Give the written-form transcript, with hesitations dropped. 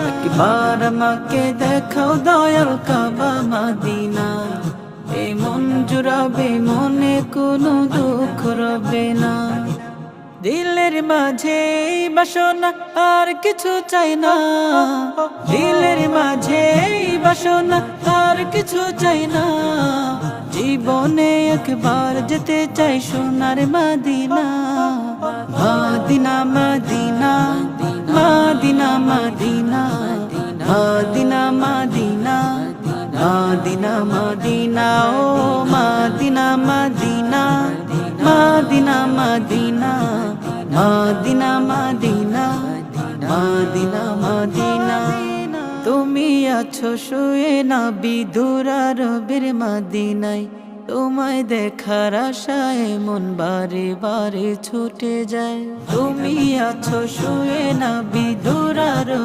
একবার আমাকে দেখাও দয়াল কাবা মদিনা, এই মন জুড়াবে, মনে কোনো দুঃখ রবে না। দিলের মাঝে এই বাসনা, আর কিছু চাই না। দিলের মাঝে এই বাসনা, আর কিছু চাই না। জীবনে একবার যেতে চাই সোনার Medina. Medina Medina Medina Medina Medina Medina Medina Medina ও Medina Medina Medina Medina Medina Medina Medina Medina. তুমি আছো শুয়ে নবী দূর আরবের মদিনায়, তোমায় দেখার আশায় মন বারে বারে ছুটে যায়। তুমি আছো শুয়ে নবী দূর আরবের